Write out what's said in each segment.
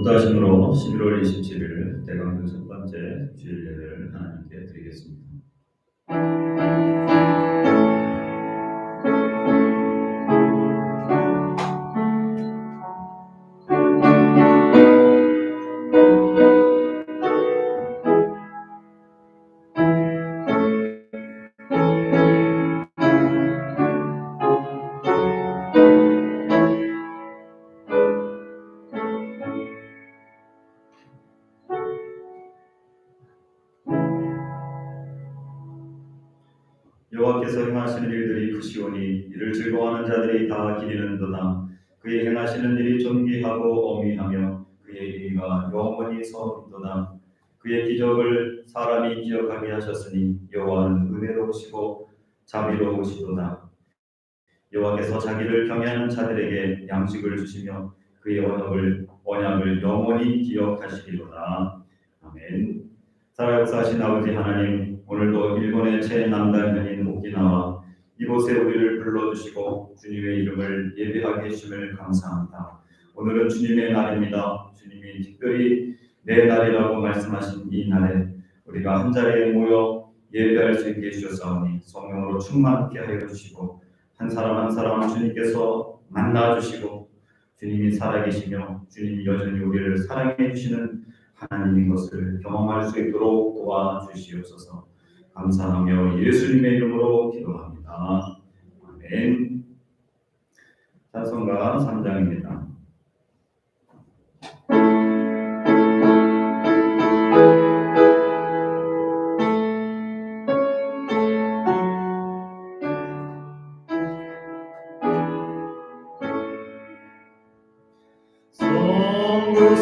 무다심으로 11월 27일 대강주 첫 번째 주일 예배를 하나님께 드리겠습니다. 여호와께서 행하시는 일들이 크시오니 이를 즐거워하는 자들이 다 기리는도다. 그의 행하시는 일이 존귀하고 어미하며 그의 의가 영원히 서있도다. 그의 기적을 사람이 기억하게 하셨으니 여호와는 은혜로우시고 자비로우시도다. 여호와께서 자기를 경외하는 자들에게 양식을 주시며 그의 언약을 영원히 기억하시리로다. 아멘. 살아역사하신 아버지 하나님, 오늘도 일본의 최남단면인 오키나와 이곳에 우리를 불러주시고 주님의 이름을 예배하게 해주심을 감사합니다. 오늘은 주님의 날입니다. 주님이 특별히 내 날이라고 말씀하신 이 날에 우리가 한자리에 모여 예배할 수 있게 해주셨사오니 성령으로 충만케 하여 주시고 한 사람 한 사람 주님께서 만나주시고 주님이 살아계시며 주님이 여전히 우리를 사랑해 주시는 하나님인 것을 경험할 수 있도록 도와주시옵소서. 감사하며 예수님의 이름으로 기도합니다. 아멘. 찬송가 3장입니다.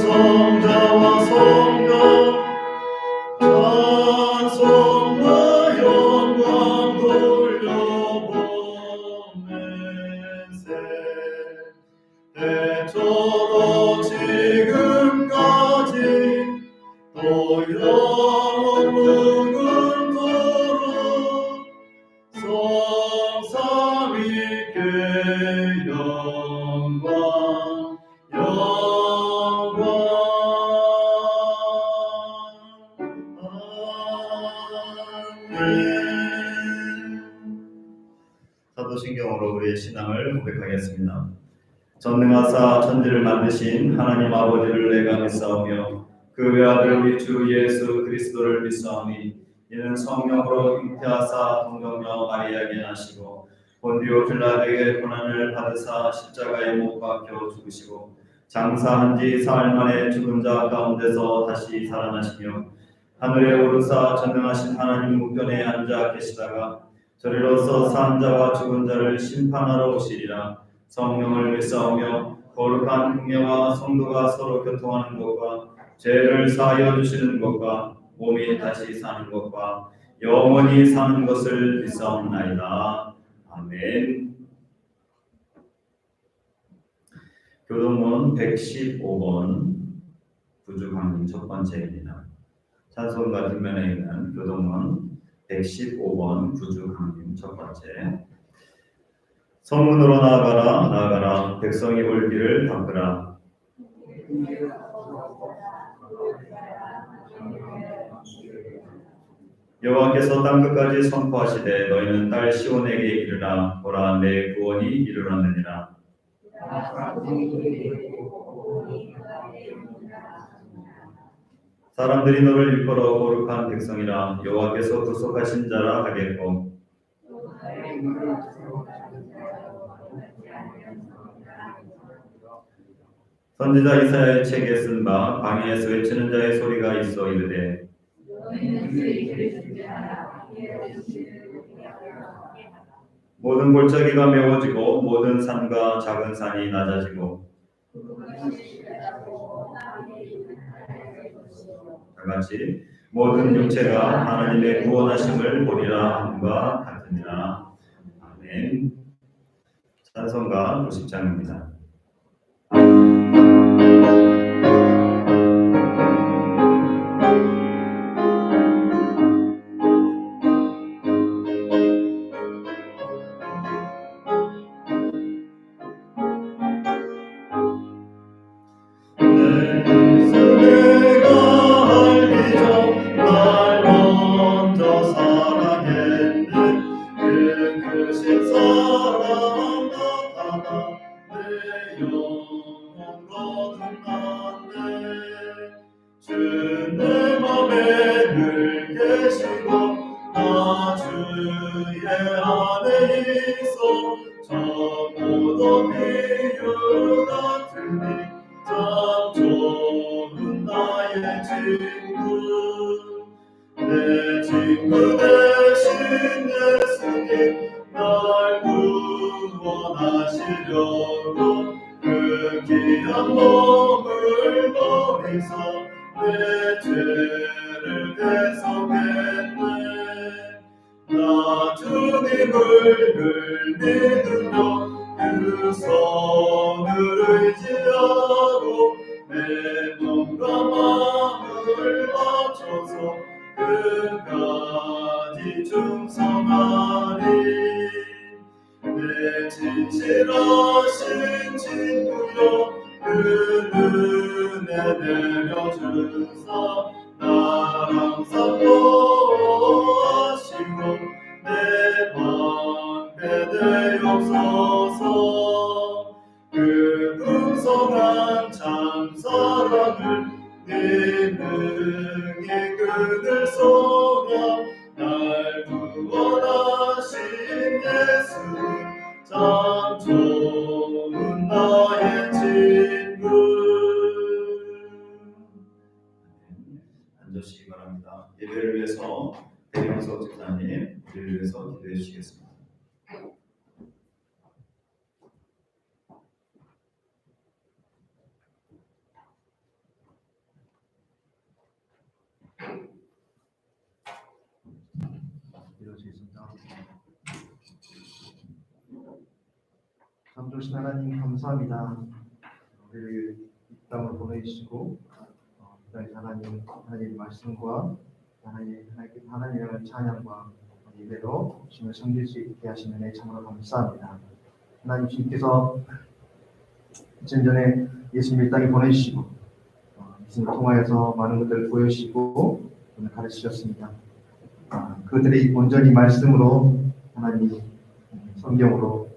성자와 성령 찬송과 영광 돌려보내세. 대초로 지금까지 또 영원토록 성삼위께 영광 사도신경으로 우리의 신앙을 고백하겠습니다. 전능하사 천지를 만드신 하나님 아버지를 내가 믿사오며 그 외아들 우리 주 예수 그리스도를 믿사오니 이는 성령으로 잉태하사 동정녀 마리아에게 나시고 본디오 빌라도에게 고난을 받으사 십자가에 못 박혀 죽으시고 장사한 지 사흘 만에 죽은 자 가운데서 다시 살아나시며 하늘에 오르사 전능하신 하나님 우편에 앉아 계시다가 저리로서 산 자와 죽은 자를 심판하러 오시리라. 성령을 믿사오며 거룩한 공예와 성도가 서로 교통하는 것과 죄를 사하여 주시는 것과 몸이 다시 사는 것과 영원히 사는 것을 믿사옵나이다. 아멘. 교동문 115번 부주강림 첫 번째입니다. 찬송가 뒷면에 있는 교동문 115번 부주강림 첫 번째. 성문으로 나아가라 나아가라 백성이 올 길을 닦으라. 여호와께서 땅끝까지 선포하시되 너희는 딸 시온에게 이르라. 보라 내 구원이 이르렀느니라. 사람들이 너를 일컬어 거룩한 백성이라. 여호와께서 구속하신 자라 하겠고 선지자 이사야의 책에 쓴 바 광야에서 외치는 자의 소리가 있어 이르되 모든 골짜기가 메워지고 모든 산과 작은 산이 낮아지고 다같이 모든 육체가 하나님의 구원하심을 보리라 함과 같으니라. 아멘. 찬송가 50장입니다. 내 친구 되신 예수님 날 구원하시려고 그 귀한 몸을 버리사 내 죄를 대속했네. 나 주님을 늘 믿으며 그 선을 의지하고 내 몸과 마음을 바쳐서 끝까지 충성하리. 내 진실하신 친구여 그 은혜 내려주사 날 항상 보호하시고 내 방패 되옵소서. 그 풍성한 참사랑을 네 능의 그늘 속에 날 구원하신 예수는 참 좋은 나의 친구. 앉으시기 바랍니다. 예배를 위해서 대명석 집사님 우리를 위해서 기도해 주시겠습니다. 이루어지겠습니다. 참 좋으신 하나님 감사합니다. 우리를 이 땅을 보내주시고 하나님 말씀과 하나님의 찬양과 예배로 주님을 섬길 수 있게 하신 은혜 참으로 감사합니다. 하나님 주님께서 2000년 전에 예수님을 이 땅에 보내주시고 예수님을 통하여서 많은 것들을 보여주시고 가르치셨습니다. 그들이 온전히 말씀으로 하나님 성경으로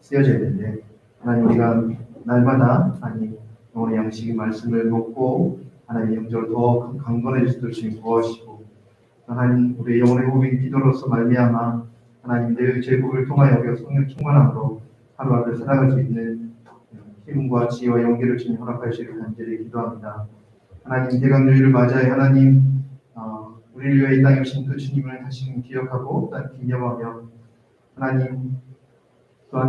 쓰여져 있는데 하나님 우리가 날마다 하나님 영혼의 양식의 말씀을 먹고 하나님 영적으로 더 강건해질 수 있도록 주님 도와주시고 하나님 우리 영혼의 호흡인 기도로서 말미암아 하나님 내 제복을 통하여 우리가 성령 충만함으로 하루하루 살아갈 수 있는 힘과 지혜와 용기를 주님 허락하시기를 간절히 기도합니다. 하나님 대강주일을 맞이하여 하나님 우리를 위해 이 땅에 오신 그 주님을 다시 기억하고 기념하며 하나님 또한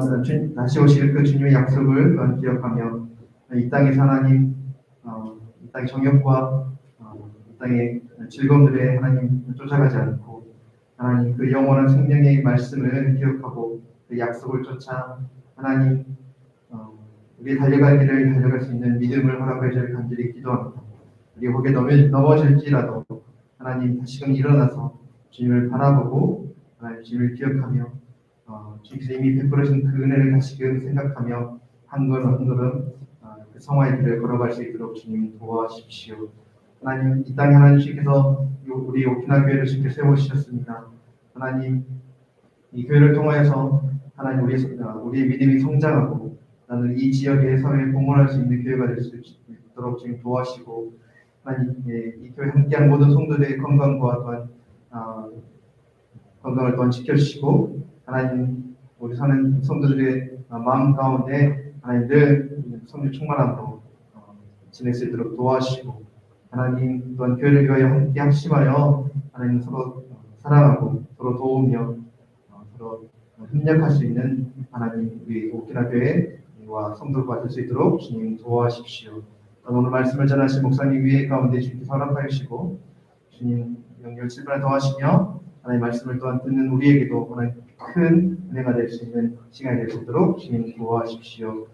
다시 오실 그 주님의 약속을 또한 기억하며 이 땅에서 하나님 이 땅의 정욕과 이 땅의 즐거움들에 하나님 쫓아가지 않고 하나님 그 영원한 생명의 말씀을 기억하고 그 약속을 쫓아 하나님 우리 달려갈 길을 달려갈 수 있는 믿음을 허락해 주길 간절히 기도합니다. 우리 혹에 넘어질지라도 하나님 다시금 일어나서 주님을 바라보고 하나님 주님을 기억하며 주님께서 이미 베풀으신 그 은혜를 다시금 생각하며 한 걸음 한 걸음 그 성화의 길을 걸어갈 수 있도록 주님 도와주십시오. 하나님 이 땅에 하나님 주께서 우리 오키나 교회를 주께 세우셨습니다. 하나님 이 교회를 통하여서 하나님 우리의 믿음이 성장하고 나는 이 지역의 사회에 봉헌할 수 있는 교회가 될 수 있도록 지금 도와주시고 하나님 이 교회 함께한 모든 성도들의 건강과 또한 건강을 또한 지켜주시고 하나님 우리 사는 성도들의 마음 가운데 하나님 늘 성령 충만함으로 지낼 수 있도록 도와주시고 하나님 또한 교회를 위하여 함께 합심하여 하나님 서로 사랑하고 서로 도우며 서로 협력할 수 있는 하나님 우리 오키나 교회와 성도가 될 수 있도록 주님 도와주십시오. 오늘 말씀을 전하신 목사님 위에 가운데 주님께서 허락하여 주시고 주님 영역 질문을 더하시며 하나님 말씀을 또한 듣는 우리에게도 하나님 큰 은혜가 될 수 있는 시간이 될 수 있도록 주님 도와주십시오.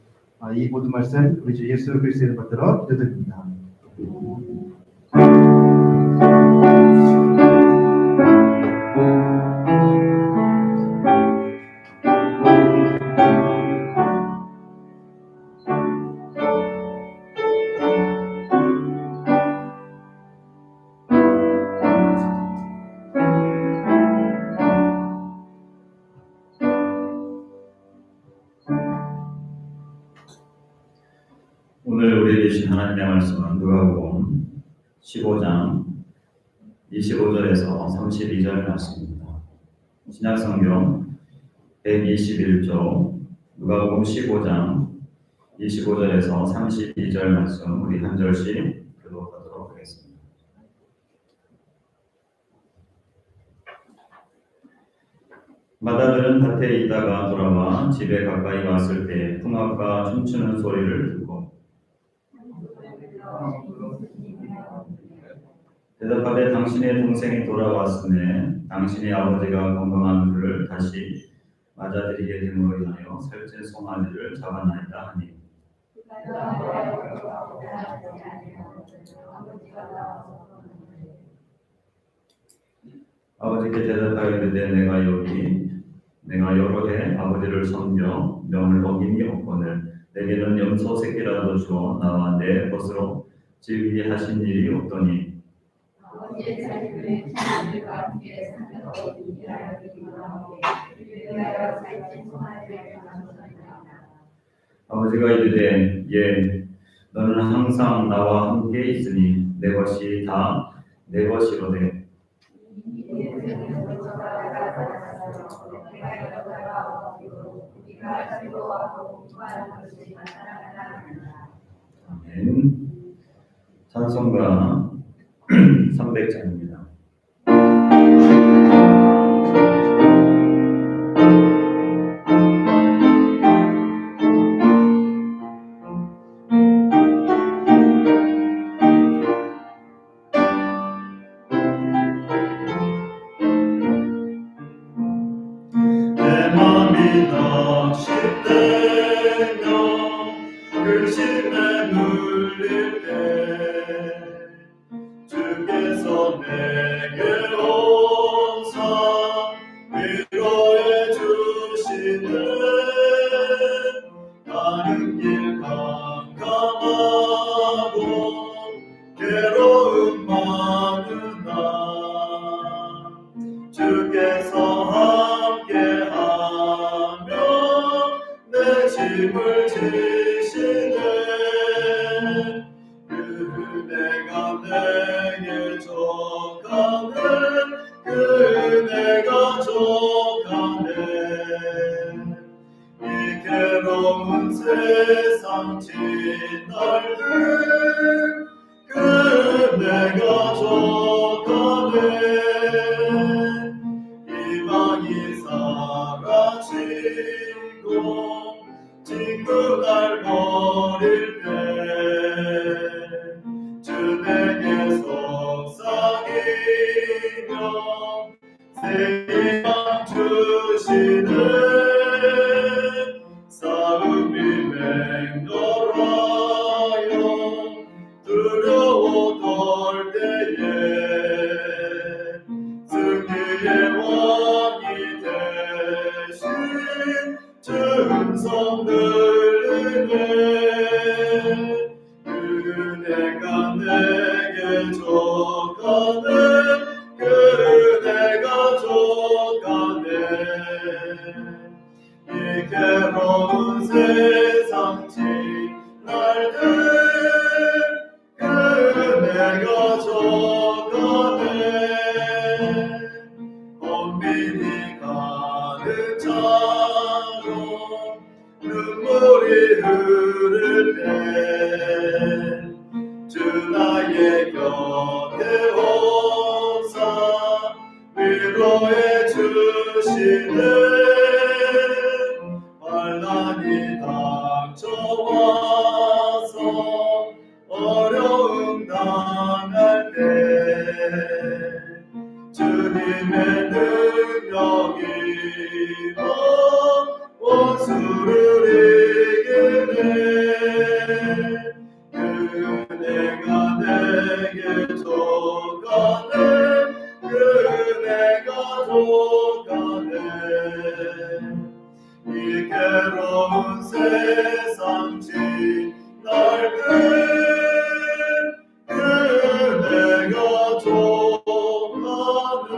이 모든 말씀 우리 주 예수 그리스도를 받들어 기도드립니다. 오늘 우리에게 주신 하나님의 말씀은 누가복음 15장 25절에서 32절 말씀입니다. 신약성경 121조 누가복음 15장 25절에서 32절 말씀 우리 한 절씩 교독하도록 하겠습니다. 마다들은 밭에 있다가 돌아와 집에 가까이 왔을 때 풍악과 춤추는 소리를 듣고 대답하되 당신의 동생이 돌아왔으며 당신의 아버지가 건강한 그를 다시 맞아들이게 됨으로 인하여 살찐 송아지를 잡았나이다 하니 아버지께 대답하여 이르되 내가 여러 해 아버지를 섬겨 명을 어김이 없거늘 내게는 염소 새끼라도 주어 나와 내 것으로 즐기게 하신 일이 없더니 아버지의 자리를 친구들과 함께 사는 어린이라 기도하고 위하여 살찐 송아지를 잡았나이다. 아버지가 이르되 예 너는 항상 나와 함께 있으니 내 것이 다 내 것이로되 아멘. 찬송가 300장입니다. 내 맘이 낚싯대며 근심에 눌릴 때 주께서 내게 온사 위로해 주시네 가는 길 깜깜하고 괴로움 많으나 주께서 함께하며 내 짐을 지시네 그대가 내게 족하네 그대가 족하네 이 괴로운 세상 지날 때 그대가 족하네 희망이 사라지고 친구 날 버릴 때 주 내게 속삭이며 희망 주시는 싸움이 맹렬하여 두려워 떨 때에 승리의 왕이 되신 주 음성 들리네. 그대가 내게 족하네. 그대가 족하네. 이 괴로운 세상 지날들 그대가 족하네. 엄밀히 가득 차고 눈물이 흐를 때 주 나의 곁에 오사 위로해 주시네. 환난이 닥쳐와서 어려움 당할 때 주님의 능력이 원수를 이기네. 그대가 내게 족하네. 그대가 족하네. 이 괴로운 세상 지날들 그대가 족하네.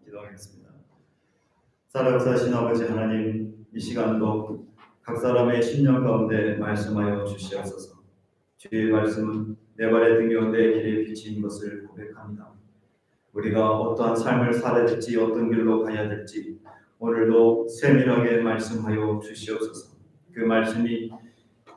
기도하겠습니다. 살아계신 아버지 하나님, 이 시간도 각 사람의 심령 가운데 말씀하여 주시옵소서. 주의 말씀은 내 발의 등이요 내 길의 빛인 것을 고백합니다. 우리가 어떠한 삶을 살아야 될지 어떤 길로 가야 될지 오늘도 세밀하게 말씀하여 주시옵소서. 그 말씀이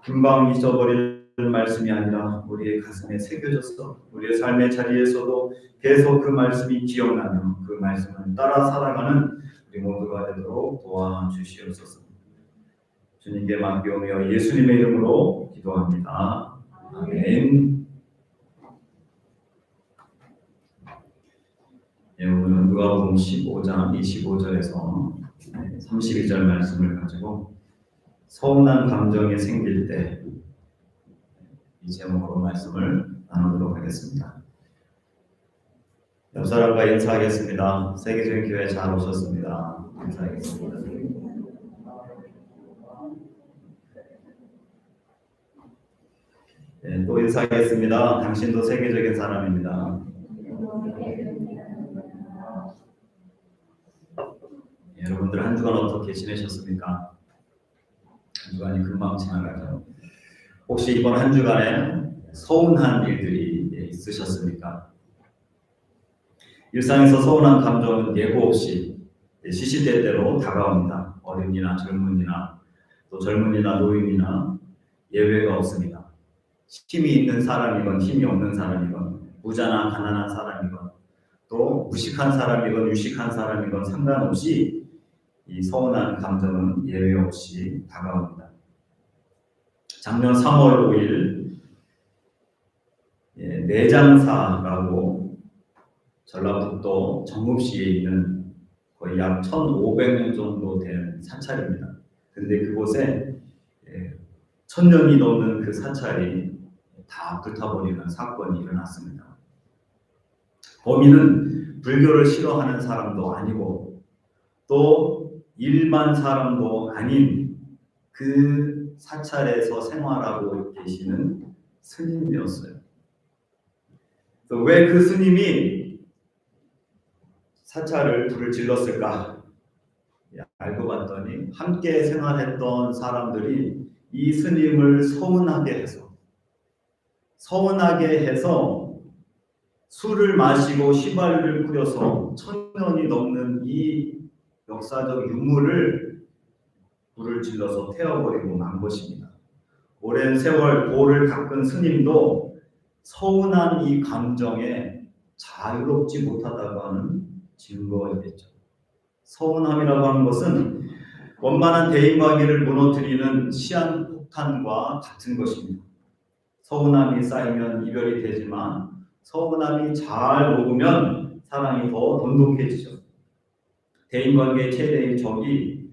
금방 잊어버릴 말씀이 아니라 우리의 가슴에 새겨져서 우리의 삶의 자리에서도 계속 그 말씀이 기억나며 그 말씀을 따라 살아가는 우리 모두가 되도록 도와주시옵소서. 주님께 맡기오며 예수님의 이름으로 기도합니다. 아멘. 예, 오늘은 누가복음 15장 25절에서 32절 말씀을 가지고 서운한 감정이 생길 때 이 제목으로 말씀을 나누도록 하겠습니다. 옆 사람과 인사하겠습니다. 세계적인 교회 잘 오셨습니다. 인사하겠습니다. 네, 또 인사하겠습니다. 당신도 세계적인 사람입니다. 여러분들 한 주간 어떻게 지내셨습니까? 한 주간이 금방 지나가죠. 혹시 이번 한 주간에 서운한 일들이 있으셨습니까? 일상에서 서운한 감정은 예고 없이 시시때때로 다가옵니다. 어린이나 젊은이나 또 젊은이나 노인이나 예외가 없습니다. 힘이 있는 사람이건 힘이 없는 사람이건 부자나 가난한 사람이건 또 무식한 사람이건 유식한 사람이건 상관없이 이 서운한 감정은 예외 없이 다가옵니다. 작년 3월 5일 내장사라고 전라북도 정읍시에 있는 거의 약 1,500년 정도 된 사찰입니다. 근데 그곳에 1,000년이 넘는 그 사찰이 다 불타버리는 사건이 일어났습니다. 범인은 불교를 싫어하는 사람도 아니고 또 일반 사람도 아닌 그 사찰에서 생활하고 계시는 스님이었어요. 왜 그 스님이 사찰을 불을 질렀을까? 알고 봤더니 함께 생활했던 사람들이 이 스님을 서운하게 해서 술을 마시고 휘발유를 뿌려서 1,000년이 넘는 이 역사적 유물을 불을 질러서 태워버리고 만 것입니다. 오랜 세월 도를 닦은 스님도 서운한 이 감정에 자유롭지 못하다고 하는 증거이겠죠. 서운함이라고 하는 것은 원만한 대인관계를 무너뜨리는 시한폭탄과 같은 것입니다. 서운함이 쌓이면 이별이 되지만 서운함이 잘 녹으면 사랑이 더 돈독해지죠. 대인관계의 최대의 적이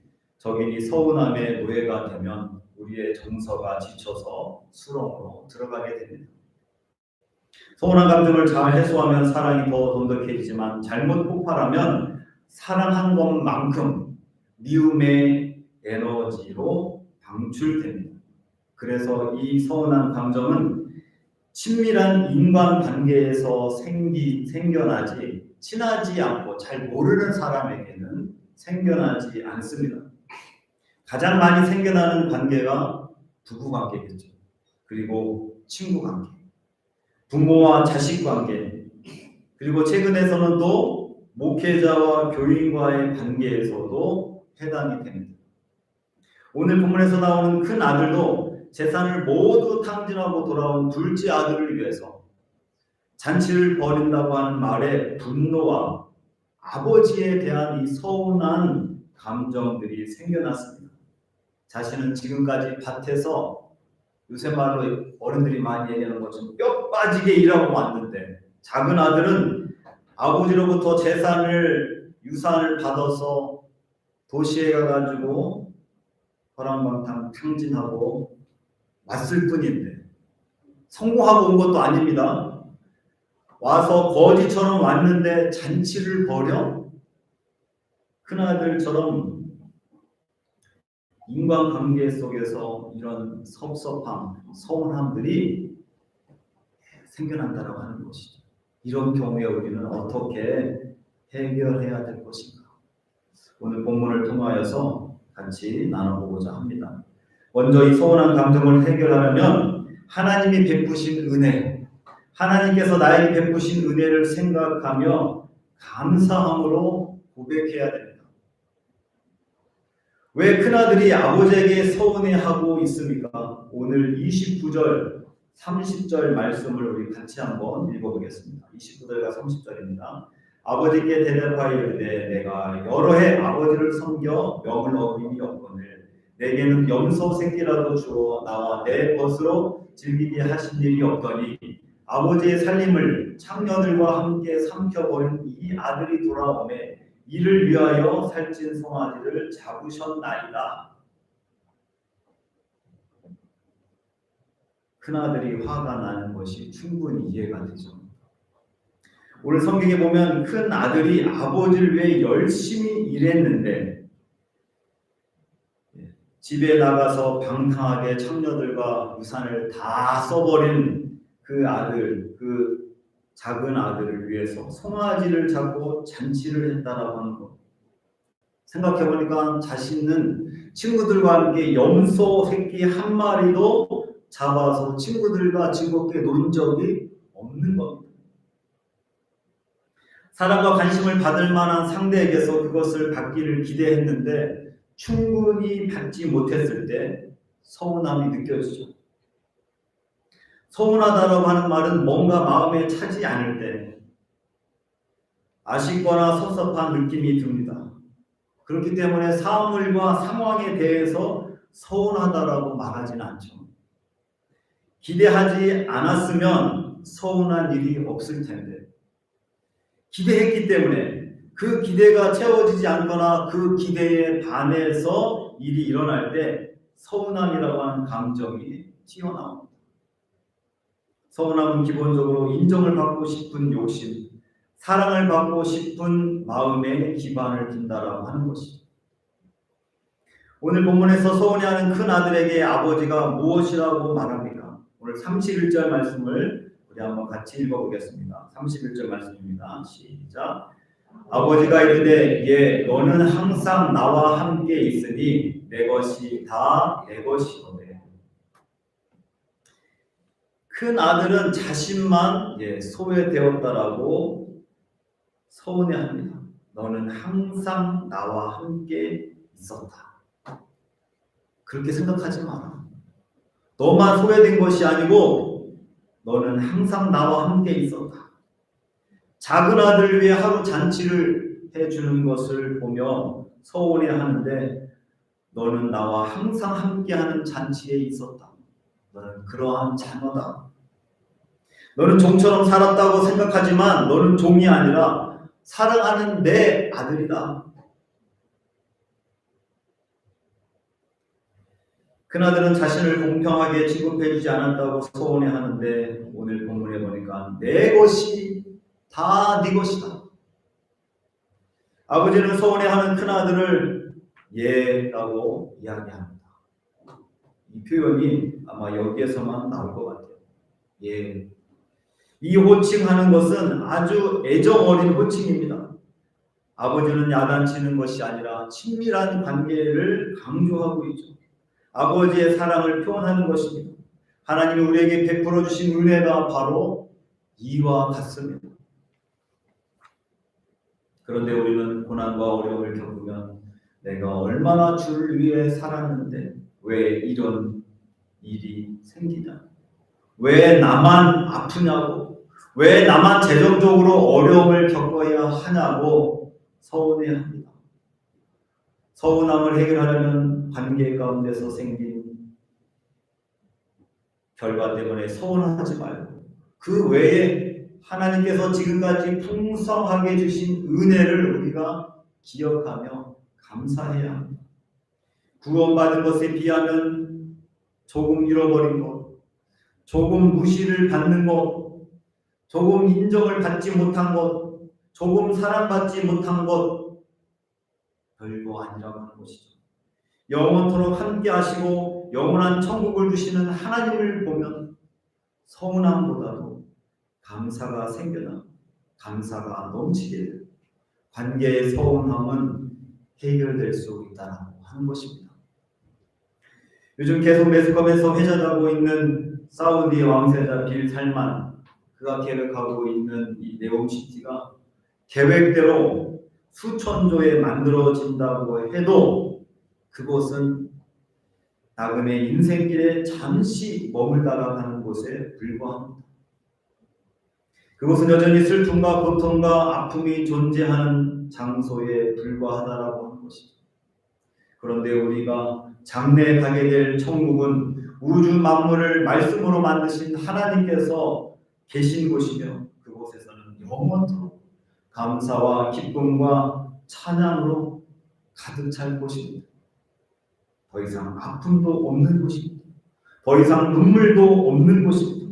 서운함의 노예가 되면 우리의 정서가 지쳐서 수렁으로 들어가게 됩니다. 서운한 감정을 잘 해소하면 사랑이 더 돈독해지지만 잘못 폭발하면 사랑한 것만큼 미움의 에너지로 방출됩니다. 그래서 이 서운한 감정은 친밀한 인간관계에서 생겨나지 친하지 않고 잘 모르는 사람에게는 생겨나지 않습니다. 가장 많이 생겨나는 관계가 부부관계겠죠. 그리고 친구관계, 부모와 자식관계, 그리고 최근에서는 또 목회자와 교인과의 관계에서도 해당이 됩니다. 오늘 본문에서 나오는 큰 아들도 재산을 모두 탕진하고 돌아온 둘째 아들을 위해서 잔치를 벌인다고 하는 말에 분노와 아버지에 대한 이 서운한 감정들이 생겨났습니다. 자신은 지금까지 밭에서 요새 말로 어른들이 많이 얘기하는 것처럼 뼈 빠지게 일하고 왔는데 작은 아들은 아버지로부터 유산을 받아서 도시에 가가지고 허랑방탕 탕진하고 왔을 뿐인데 성공하고 온 것도 아닙니다. 와서 거지처럼 왔는데 잔치를 벌여 큰아들처럼 인간관계 속에서 이런 섭섭함, 서운함들이 생겨난다고 하는 것이죠. 이런 경우에 우리는 어떻게 해결해야 될 것인가? 오늘 본문을 통하여서 같이 나눠보고자 합니다. 먼저 이 서운한 감정을 해결하려면 하나님이 베푸신 은혜, 하나님께서 나에게 베푸신 은혜를 생각하며 감사함으로 고백해야 됩니다. 왜 큰아들이 아버지에게 서운해하고 있습니까? 오늘 29절, 30절 말씀을 우리 같이 한번 읽어보겠습니다. 29절과 30절입니다. 아버지께 대답하이르되 내가 여러 해 아버지를 섬겨 명을 어김이 없거늘 내게는 염소 새끼라도 주어 나와 내 것으로 즐기게 하신 일이 없더니 아버지의 살림을 창녀들과 함께 삼켜버린 이 아들이 돌아오매 이를 위하여 살찐 송아지를 잡으셨나이다. 큰아들이 화가 나는 것이 충분히 이해가 되죠. 오늘 성경에 보면 큰 아들이 아버지를 위해 열심히 일했는데 집에 나가서 방탕하게 창녀들과 유산을 다 써버린 그 아들, 그 작은 아들을 위해서 송아지를 잡고 잔치를 했다라고 하는 것. 생각해보니까 자신은 친구들과 함께 염소 새끼 한 마리도 잡아서 친구들과 즐겁게 놀 적이 없는 겁니다. 사랑과 관심을 받을 만한 상대에게서 그것을 받기를 기대했는데 충분히 받지 못했을 때 서운함이 느껴지죠. 서운하다라고 하는 말은 뭔가 마음에 차지 않을 때 아쉽거나 섭섭한 느낌이 듭니다. 그렇기 때문에 사물과 상황에 대해서 서운하다라고 말하지는 않죠. 기대하지 않았으면 서운한 일이 없을 텐데 기대했기 때문에 그 기대가 채워지지 않거나 그 기대에 반해서 일이 일어날 때 서운함이라고 하는 감정이 튀어나옵니다. 서운함은 기본적으로 인정을 받고 싶은 욕심, 사랑을 받고 싶은 마음에 기반을 둔다라고 하는 것이죠. 오늘 본문에서 서운해하는 큰 아들에게 아버지가 무엇이라고 말합니까? 오늘 31절 말씀을 우리 한번 같이 읽어보겠습니다. 31절 말씀입니다. 시작. 아버지가 이르되 예 너는 항상 나와 함께 있으니 내 것이 다 내 것이거든. 큰 아들은 자신만 소외되었다라고 서운해합니다. 너는 항상 나와 함께 있었다. 그렇게 생각하지 마라. 너만 소외된 것이 아니고 너는 항상 나와 함께 있었다. 작은 아들을 위해 하루 잔치를 해주는 것을 보며 서운해하는데 너는 나와 항상 함께하는 잔치에 있었다. 너는 그러한 자녀다. 너는 종처럼 살았다고 생각하지만 너는 종이 아니라 사랑하는 내 아들이다. 큰아들은 자신을 공평하게 취급해주지 않았다고 서운해하는데 오늘 본문에 보니까 내 것이 다 네 것이다. 아버지는 서운해하는 큰아들을 얘라고 이야기합니다. 이 표현이 아마 여기에서만 나올 것 같아요. 예. 이 호칭하는 것은 아주 애정 어린 호칭입니다. 아버지는 야단치는 것이 아니라 친밀한 관계를 강조하고 있죠. 아버지의 사랑을 표현하는 것입니다. 하나님이 우리에게 베풀어 주신 은혜가 바로 이와 같습니다. 그런데 우리는 고난과 어려움을 겪으면 내가 얼마나 주를 위해 살았는데 왜 이런 일이 생기냐? 왜 나만 아프냐고? 왜 나만 재정적으로 어려움을 겪어야 하냐고 서운해합니다. 서운함을 해결하려면 관계 가운데서 생긴 결과 때문에 서운하지 말고 그 외에 하나님께서 지금까지 풍성하게 주신 은혜를 우리가 기억하며 감사해야 합니다. 구원받은 것에 비하면 조금 잃어버린 것, 조금 무시를 받는 것, 조금 인정을 받지 못한 것, 조금 사랑받지 못한 것 별거 아니라고 하는 것이죠. 영원토록 함께 하시고 영원한 천국을 주시는 하나님을 보면 서운함보다도 감사가 생겨나 감사가 넘치게 돼요. 관계의 서운함은 해결될 수 있다고 하는 것입니다. 요즘 계속 매스컴에서 회자되고 있는 사우디 왕세자 빌 살만 그가 계획하고 있는 이 네옴시티가 계획대로 수천조에 만들어진다고 해도 그곳은 나그네 인생길에 잠시 머물다가 가는 곳에 불과합니다. 그곳은 여전히 슬픔과 고통과 아픔이 존재하는 장소에 불과하다라고 하는 것이죠. 그런데 우리가 장래에 가게 될 천국은 우주 만물을 말씀으로 만드신 하나님께서 계신 곳이며 그곳에서는 영원토록 감사와 기쁨과 찬양으로 가득 찰 곳입니다. 더 이상 아픔도 없는 곳입니다. 더 이상 눈물도 없는 곳입니다.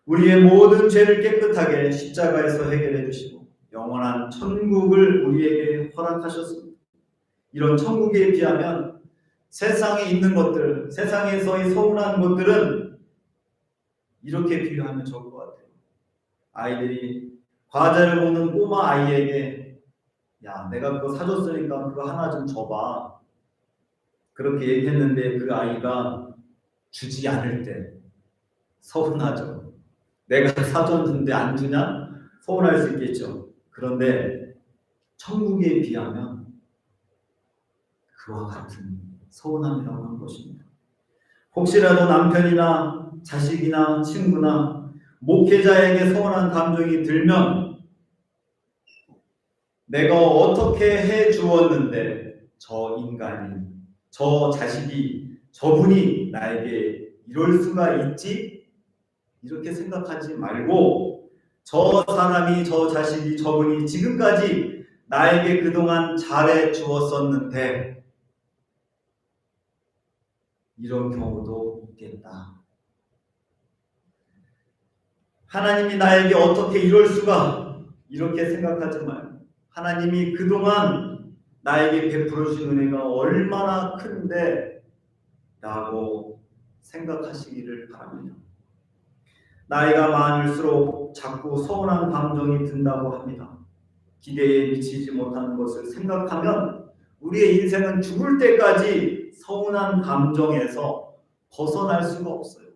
우리의 모든 죄를 깨끗하게 십자가에서 해결해 주시고 영원한 천국을 우리에게 허락하셨습니다. 이런 천국에 비하면 세상에 있는 것들, 세상에서의 서운한 것들은 이렇게 비교하면 좋을 것 같아요. 아이들이 과자를 먹는 꼬마 아이에게 야, 내가 그거 사줬으니까 그거 하나 좀 줘봐. 그렇게 얘기했는데 그 아이가 주지 않을 때 서운하죠. 내가 사줬는데 안 주냐? 서운할 수 있겠죠. 그런데 천국에 비하면 그와 같은 서운함이라고 하는 것입니다. 혹시라도 남편이나 자식이나 친구나 목회자에게 서운한 감정이 들면 내가 어떻게 해 주었는데 저 인간이, 저 자식이, 저분이 나에게 이럴 수가 있지? 이렇게 생각하지 말고 저 사람이, 저 자식이, 저분이 지금까지 나에게 그동안 잘해 주었었는데 이런 경우도 있겠다. 하나님이 나에게 어떻게 이럴 수가 이렇게 생각하지 말고 하나님이 그동안 나에게 베풀어 주신 은혜가 얼마나 큰데 라고 생각하시기를 바랍니다. 나이가 많을수록 자꾸 서운한 감정이 든다고 합니다. 기대에 미치지 못하는 것을 생각하면 우리의 인생은 죽을 때까지 서운한 감정에서 벗어날 수가 없어요.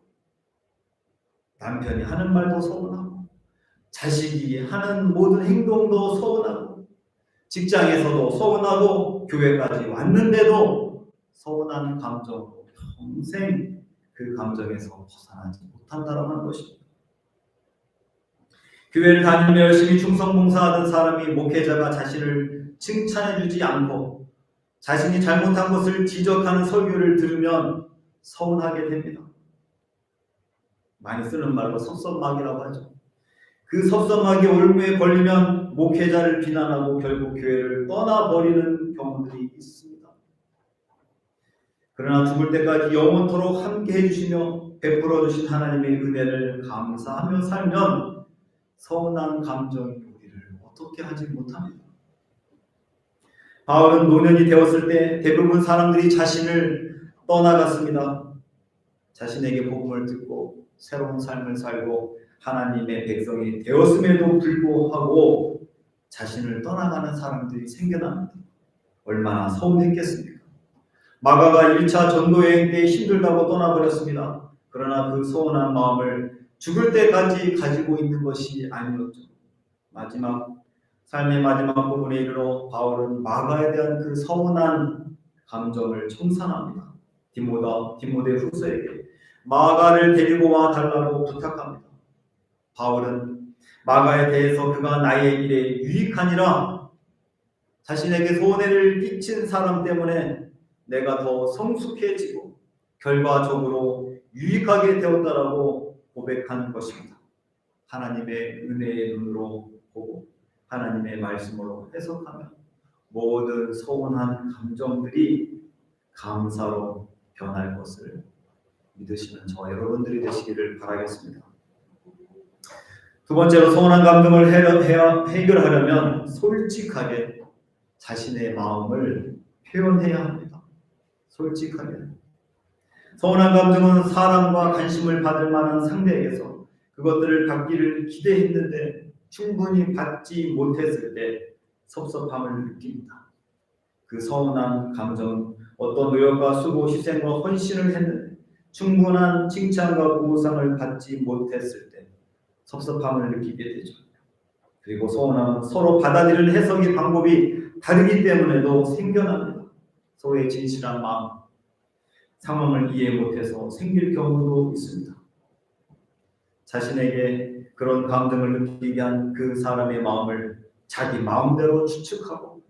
남편이 하는 말도 서운하고 자식이 하는 모든 행동도 서운하고 직장에서도 서운하고 교회까지 왔는데도 서운한 감정으로 평생 그 감정에서 벗어나지 못한다고 하는 것입니다. 교회를 다니며 열심히 충성봉사하던 사람이 목회자가 자신을 칭찬해주지 않고 자신이 잘못한 것을 지적하는 설교를 들으면 서운하게 됩니다. 많이 쓰는 말로 섭섭막이라고 하죠. 그 섭섭막이 올무에 걸리면 목회자를 비난하고 결국 교회를 떠나버리는 경우들이 있습니다. 그러나 죽을 때까지 영원토록 함께 해주시며 베풀어 주신 하나님의 은혜를 감사하며 살면 서운한 감정이 우리를 어떻게 하지 못합니다. 바울은 노년이 되었을 때 대부분 사람들이 자신을 떠나갔습니다. 자신에게 복음을 듣고 새로운 삶을 살고 하나님의 백성이 되었음에도 불구하고 자신을 떠나가는 사람들이 생겨납니다. 얼마나 서운했겠습니까? 마가가 1차 전도여행 때 힘들다고 떠나버렸습니다. 그러나 그 서운한 마음을 죽을 때까지 가지고 있는 것이 아니었죠. 삶의 마지막 부분에 이르러 바울은 마가에 대한 그 서운한 감정을 청산합니다. 디모데 후서에게 마가를 데리고 와 달라고 부탁합니다. 바울은 마가에 대해서 그가 나의 일에 유익하니라, 자신에게 손해를 끼친 사람 때문에 내가 더 성숙해지고 결과적으로 유익하게 되었다라고 고백한 것입니다. 하나님의 은혜의 눈으로 보고 하나님의 말씀으로 해석하며 모든 서운한 감정들이 감사로 변할 것을 믿으시는 저 여러분들이 되시기를 바라겠습니다. 두 번째로 서운한 감정을 해결하려면 솔직하게 자신의 마음을 표현해야 합니다. 솔직하게. 서운한 감정은 사랑과 관심을 받을 만한 상대에게서 그것들을 받기를 기대했는데 충분히 받지 못했을 때 섭섭함을 느낍니다. 그 서운한 감정은 어떤 노력과 수고, 희생과 헌신을 했는데 충분한 칭찬과 보상을 받지 못했을 때 섭섭함을 느끼게 되죠. 그리고 서운함은 서로 받아들이는 해석의 방법이 다르기 때문에도 생겨납니다. 서로의 진실한 마음, 상황을 이해 못해서 생길 경우도 있습니다. 자신에게 그런 감정을 느끼게 한 그 사람의 마음을 자기 마음대로 추측하고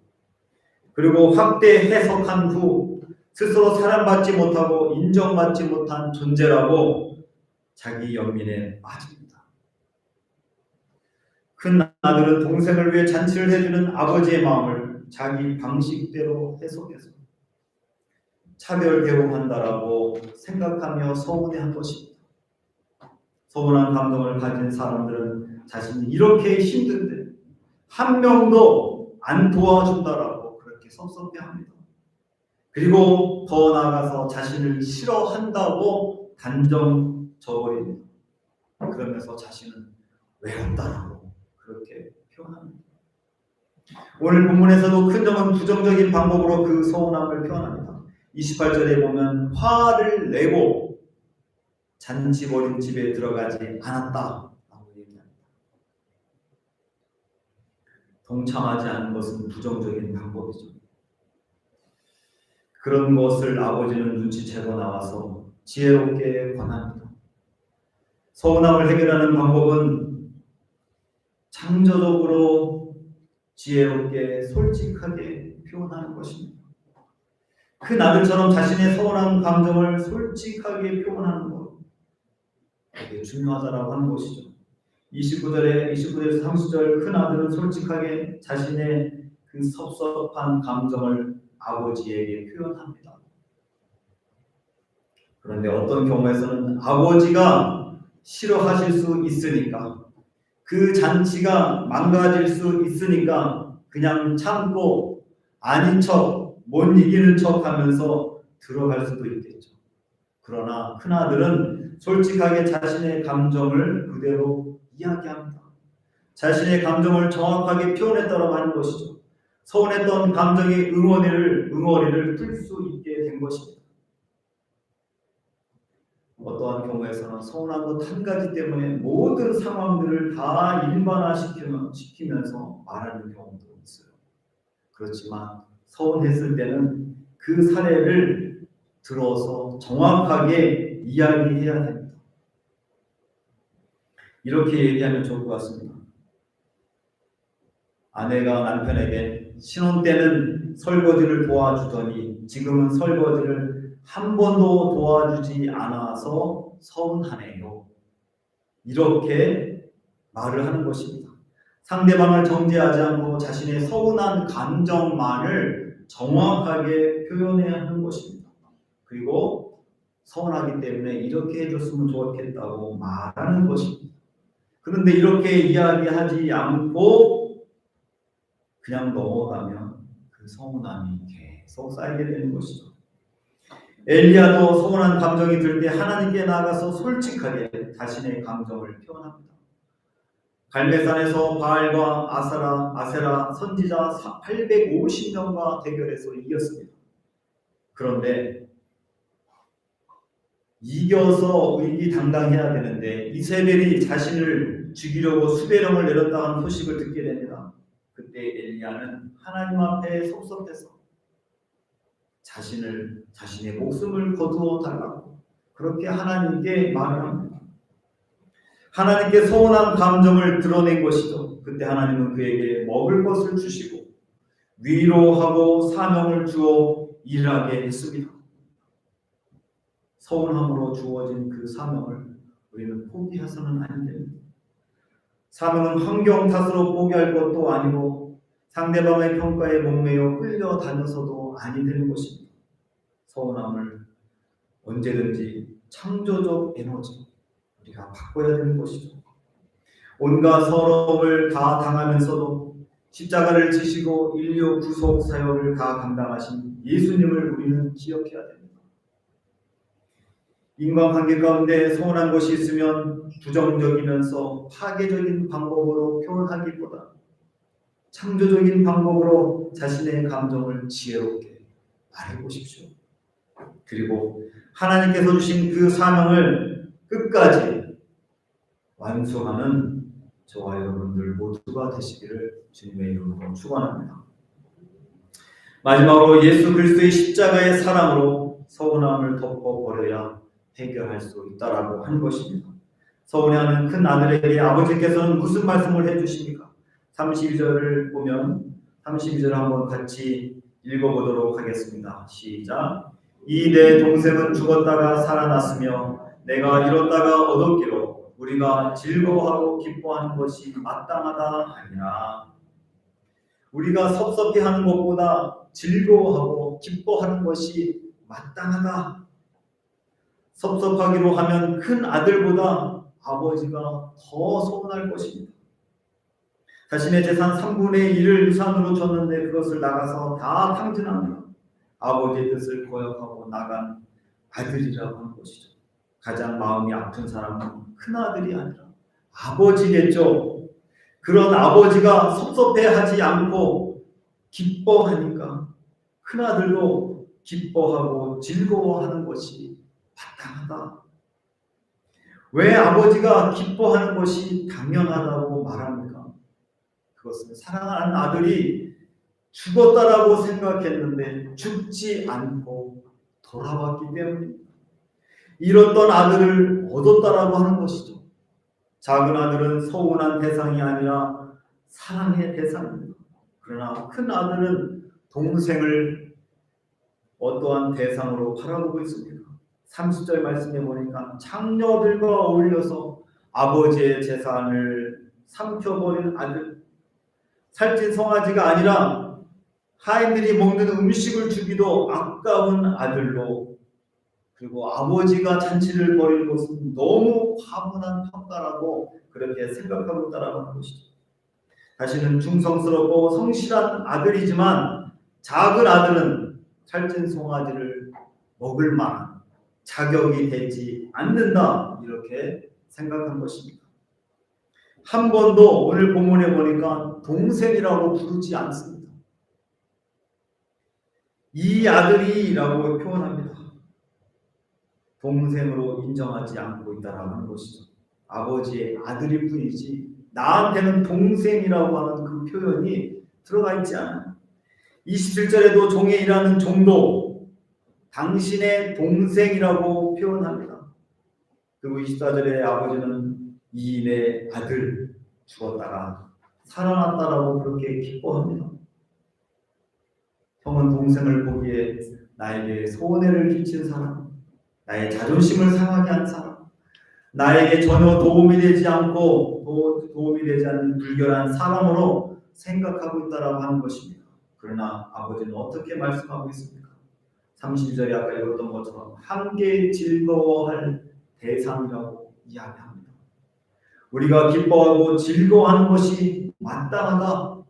그리고 확대 해석한 후 스스로 사랑받지 못하고 인정받지 못한 존재라고 자기 연민에 빠집니다. 큰 아들은 동생을 위해 잔치를 해주는 아버지의 마음을 자기 방식대로 해석해서 차별 대우한다라고 생각하며 서운해한 것입니다. 서운한 감정을 가진 사람들은 자신이 이렇게 힘든데 한 명도 안 도와준다라고 그렇게 섭섭해합니다. 그리고 더 나아가서 자신을 싫어한다고 단정 져버립니다. 그러면서 자신은 외롭다라고 그렇게 표현합니다. 오늘 본문에서도 큰 점은 부정적인 방법으로 그 서운함을 표현합니다. 28절에 보면 화를 내고 잔치 벌인 집에 들어가지 않았다라고 얘기합니다. 동참하지 않은 것은 부정적인 방법이죠. 그런 것을 아버지는 눈치채고 나와서 지혜롭게 권합니다. 서운함을 해결하는 방법은 창조적으로 지혜롭게 솔직하게 표현하는 것입니다. 큰 아들처럼 자신의 서운한 감정을 솔직하게 표현하는 것, 이게 중요하다라고 하는 것이죠. 29절에서 30절 큰 아들은 솔직하게 자신의 그 섭섭한 감정을 아버지에게 표현합니다. 그런데 어떤 경우에서는 아버지가 싫어하실 수 있으니까 그 잔치가 망가질 수 있으니까 그냥 참고 아닌 척, 못 이기는 척 하면서 들어갈 수도 있겠죠. 그러나 큰아들은 솔직하게 자신의 감정을 그대로 이야기합니다. 자신의 감정을 정확하게 표현했다고 하는 것이죠. 서운했던 감정의 응어리를 풀 수 있게 된 것입니다. 어떠한 경우에서는 서운한 것 한 가지 때문에 모든 상황들을 다 일반화시키면서 말하는 경우도 있어요. 그렇지만 서운했을 때는 그 사례를 들어서 정확하게 이야기해야 됩니다. 이렇게 얘기하면 좋을 것 같습니다. 아내가 남편에게 신혼 때는 설거지를 도와주더니 지금은 설거지를 한 번도 도와주지 않아서 서운하네요 이렇게 말을 하는 것입니다. 상대방을 정죄하지 않고 자신의 서운한 감정만을 정확하게 표현해야 하는 것입니다. 그리고 서운하기 때문에 이렇게 해줬으면 좋겠다고 말하는 것입니다. 그런데 이렇게 이야기하지 않고 그냥 넘어가면 그 서운함이 계속 쌓이게 되는 것이죠. 엘리야도 서운한 감정이 들 때 하나님께 나아가서 솔직하게 자신의 감정을 표현합니다. 갈멜산에서 바알과 아세라 선지자 850명과 대결해서 이겼습니다. 그런데 이겨서 의기당당해야 되는데 이세벨이 자신을 죽이려고 수배령을 내렸다는 소식을 듣게 됩니다. 그때 엘리야는 하나님 앞에 섭섭해서 자신의 목숨을 거두어 달라고 그렇게 하나님께 말을 합니다. 하나님께 서운한 감정을 드러낸 것이죠. 그때 하나님은 그에게 먹을 것을 주시고 위로하고 사명을 주어 일하게 했습니다. 서운함으로 주어진 그 사명을 우리는 포기해서는 안 됩니다. 사명은 환경 탓으로 포기할 것도 아니고 상대방의 평가에 목매어 끌려다녀서도 아니 되는 것입니다. 서운함을 언제든지 창조적 에너지 우리가 바꿔야 되는 것이죠. 온갖 서러움을 다 당하면서도 십자가를 지시고 인류 구속 사역을 다 감당하신 예수님을 우리는 기억해야 됩니다. 인간관계 가운데 서운한 것이 있으면 부정적이면서 파괴적인 방법으로 표현하기보다 창조적인 방법으로 자신의 감정을 지혜롭게 말해보십시오. 그리고 하나님께서 주신 그 사명을 끝까지 완수하는 저와 여러분들 모두가 되시기를 주님의 이름으로 축원합니다. 마지막으로 예수 그리스도의 십자가의 사랑으로 서운함을 덮어버려야 해결할 수 있다라고 한 것입니다. 서운해하는 큰 아들에게 아버지께서는 무슨 말씀을 해주십니까? 32절을 보면 32절 한번 같이 읽어보도록 하겠습니다. 시작. 이 내 동생은 죽었다가 살아났으며 내가 잃었다가 얻었기로 우리가 즐거워하고 기뻐하는 것이 마땅하다 하니라. 우리가 섭섭해하는 것보다 즐거워하고 기뻐하는 것이 마땅하다. 섭섭하기로 하면 큰 아들보다 아버지가 더 서운할 것입니다. 자신의 재산 3분의 1을 유산으로 줬는데 그것을 나가서 다 탕진합니다. 아버지의 뜻을 거역하고 나간 아들이라고 하는 것이죠. 가장 마음이 아픈 사람은 큰 아들이 아니라 아버지겠죠. 그런 아버지가 섭섭해하지 않고 기뻐하니까 큰 아들도 기뻐하고 즐거워하는 것이 마땅하다. 왜 아버지가 기뻐하는 것이 당연하다고 말합니까? 그것은 사랑하는 아들이 죽었다라고 생각했는데 죽지 않고 돌아왔기 때문입니다. 잃었던 아들을 얻었다라고 하는 것이죠. 작은 아들은 서운한 대상이 아니라 사랑의 대상입니다. 그러나 큰 아들은 동생을 어떠한 대상으로 바라보고 있습니다. 30절 말씀해 보니까 장녀들과 어울려서 아버지의 재산을 삼켜버린 아들, 살찐 송아지가 아니라 하인들이 먹는 음식을 주기도 아까운 아들로, 그리고 아버지가 잔치를 벌이는 것은 너무 과분한 평가라고 그렇게 생각하고 있다는 것이죠. 자신은 충성스럽고 성실한 아들이지만 작은 아들은 살찐 송아지를 먹을 만한 자격이 되지 않는다, 이렇게 생각한 것입니다. 한 번도 오늘 본문에 보니까 동생이라고 부르지 않습니다. 이 아들이라고 표현합니다. 동생으로 인정하지 않고 있다라고 하는 것이죠. 아버지의 아들일 뿐이지 나한테는 동생이라고 하는 그 표현이 들어가 있지 않아요. 27절에도 종에 일하는 종도 당신의 동생이라고 표현합니다. 그리고 24절에 아버지는 이 내 아들 죽었다가 살아났다라고 그렇게 기뻐합니다. 형은 동생을 보기에 나에게 손해를 끼친 사람, 나의 자존심을 상하게 한 사람, 나에게 전혀 도움이 되지 않고 도움이 되지 않는 불결한 사람으로 생각하고 있다라고 하는 것입니다. 그러나 아버지는 어떻게 말씀하고 있습니까? 30절에 아까 읽었던 것처럼 함께 즐거워할 대상이라고 이야기합니다. 우리가 기뻐하고 즐거워하는 것이 마땅하다.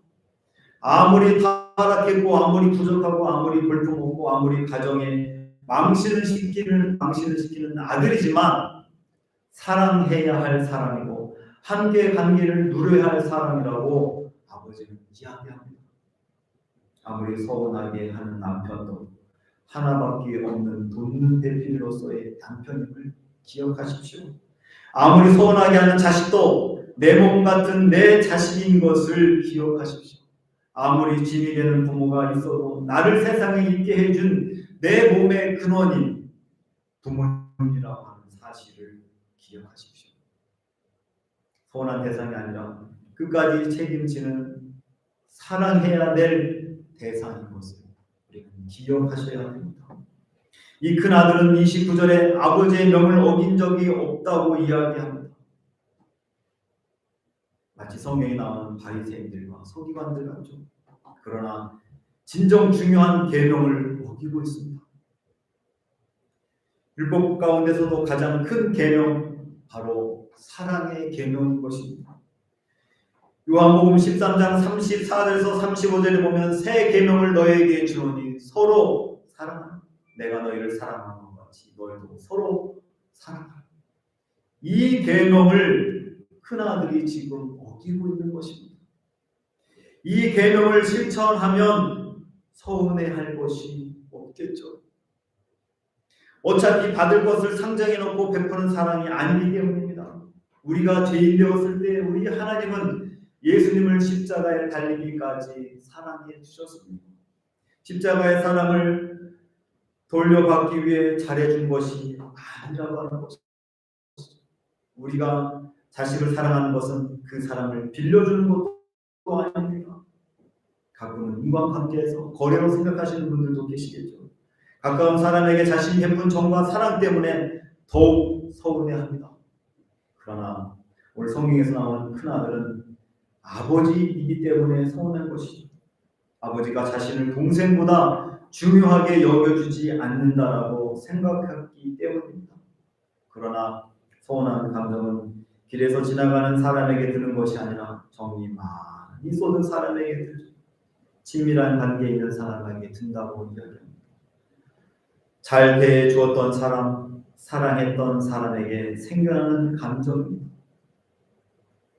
아무리 타락했고 아무리 부족하고 아무리 볼품없고 아무리 가정에 망신을 시키는 아들이지만 사랑해야 할 사람이고 함께 관계를 누려야 할 사람이라고 아버지는 이야기합니다. 아무리 서운하게 하는 남편도 하나밖에 없는 돈 대필로서의 남편임을 기억하십시오. 아무리 서운하게 하는 자식도 내 몸 같은 내 자식인 것을 기억하십시오. 아무리 짐이 되는 부모가 있어도 나를 세상에 있게 해준 내 몸의 근원인 부모님이라고 하는 사실을 기억하십시오. 서운한 대상이 아니라 끝까지 책임지는 사랑해야 될 대상인 것을 우리는 기억하셔야 합니다. 이 큰아들은 29절에 아버지의 명을 어긴 적이 없다고 이야기합니다. 마치 성경에 나오는 바리새인들과 서기관들 같죠. 그러나 진정 중요한 계명을 어기고 있습니다. 율법 가운데서도 가장 큰 계명 바로 사랑의 계명인 것입니다. 요한복음 13장 34절에서 35절에 보면 새 계명을 너에게 주노니 서로 사랑하라. 내가 너희를 사랑하는 것 같이 너희도 서로 사랑하라. 이 계명을 큰아들이 지금 어기고 있는 것입니다. 이 계명을 실천하면 서운해할 것이 없겠죠. 어차피 받을 것을 상정해 놓고 베푸는 사랑이 아니기 때문입니다. 우리가 죄인 되었을 때 우리 하나님은 예수님을 십자가에 달리기까지 사랑해 주셨습니다. 십자가의 사랑을 돌려받기 위해 잘해준 것이 아니라고 하는 것입니다. 우리가 자식을 사랑하는 것은 그 사랑을 빌려주는 것도 아닙니다. 가끔은 인간관계에서 거래로 생각하시는 분들도 계시겠죠. 가까운 사람에게 자신이 베푼 정과 사랑 때문에 더욱 서운해합니다. 그러나 오늘 성경에서 나오는 큰아들은 아버지이기 때문에 서운한 것이죠. 아버지가 자신을 동생보다 중요하게 여겨주지 않는다라고 생각했기 때문입니다. 그러나 서운한 감정은 길에서 지나가는 사람에게 드는 것이 아니라 정이 많이 쏟은 사람에게 들죠. 친밀한 관계에 있는 사람에게 든다고 이야기합니다. 잘 대해 주었던 사람, 사랑했던 사람에게 생겨나는 감정입니다.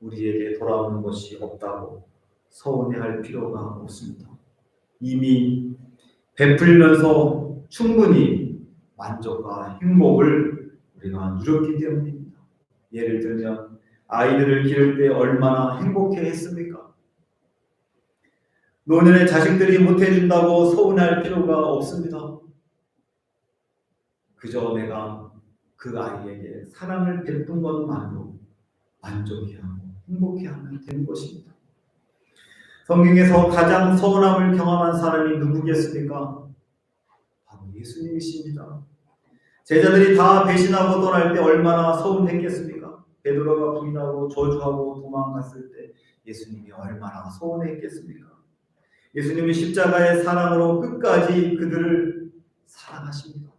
우리에게 돌아오는 것이 없다고 서운해할 필요가 없습니다. 이미 베풀면서 충분히 만족과 행복을 우리가 누렸기 때문입니다. 예를 들면 아이들을 기를 때 얼마나 행복해 했습니까? 노년에 자식들이 못해준다고 서운할 필요가 없습니다. 그저 내가 그 아이에게 사랑을 베푼 것만으로 만족해하고 행복해하면 되는 것입니다. 성경에서 가장 서운함을 경험한 사람이 누구겠습니까? 바로 예수님이십니다. 제자들이 다 배신하고 떠날 때 얼마나 서운했겠습니까? 베드로가 부인하고 저주하고 도망갔을 때 예수님이 얼마나 서운했겠습니까? 예수님이 십자가의 사랑으로 끝까지 그들을 사랑하십니다.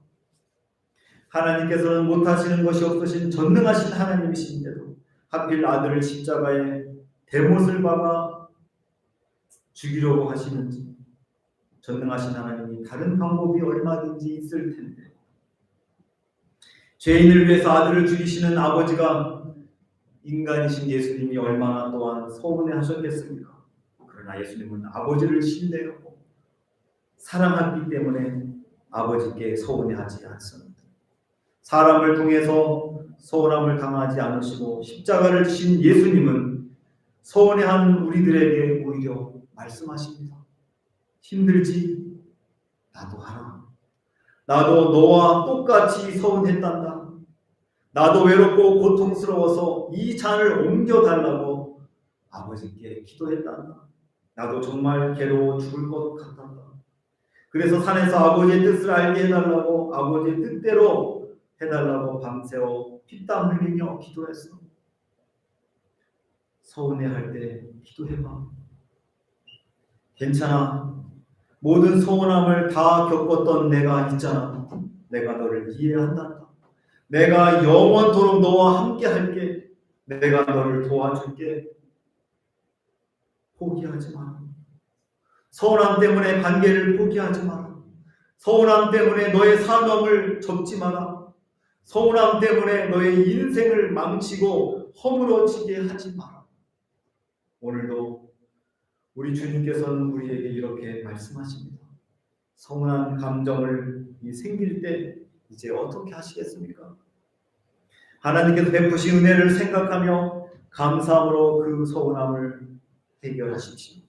하나님께서는 못하시는 것이 없으신 전능하신 하나님이신데도 하필 아들을 십자가에 대못을 박아 죽이려고 하시는지 전능하신 하나님이 다른 방법이 얼마든지 있을 텐데 죄인을 위해서 아들을 죽이시는 아버지가 인간이신 예수님이 얼마나 또한 서운해하셨겠습니까? 그러나 예수님은 아버지를 신뢰하고 사랑하기 때문에 아버지께 서운해하지 않습니다. 사람을 통해서 서운함을 당하지 않으시고 십자가를 지신 예수님은 서운해하는 우리들에게 오히려 말씀하십니다. 힘들지? 나도 알아. 나도 너와 똑같이 서운했단다. 나도 외롭고 고통스러워서 이 잔을 옮겨달라고 아버지께 기도했단다. 나도 정말 괴로워 죽을 것 같단다. 그래서 산에서 아버지의 뜻을 알게 해달라고 아버지의 뜻대로 해달라고 밤새워 피땀 흘리며 기도했어. 서운해할 때 기도해봐. 괜찮아. 모든 서운함을 다 겪었던 내가 있잖아. 내가 너를 이해한단다. 내가 영원토록 너와 함께 할게. 내가 너를 도와줄게. 포기하지 마라. 서운함 때문에 관계를 포기하지 마라. 서운함 때문에 너의 사명을 접지 마라. 서운함 때문에 너의 인생을 망치고 허물어지게 하지 마라. 오늘도 우리 주님께서는 우리에게 이렇게 말씀하십니다. 서운한 감정을 생길 때 이제 어떻게 하시겠습니까? 하나님께서 베푸신 은혜를 생각하며 감사함으로 그 서운함을 해결하십시오.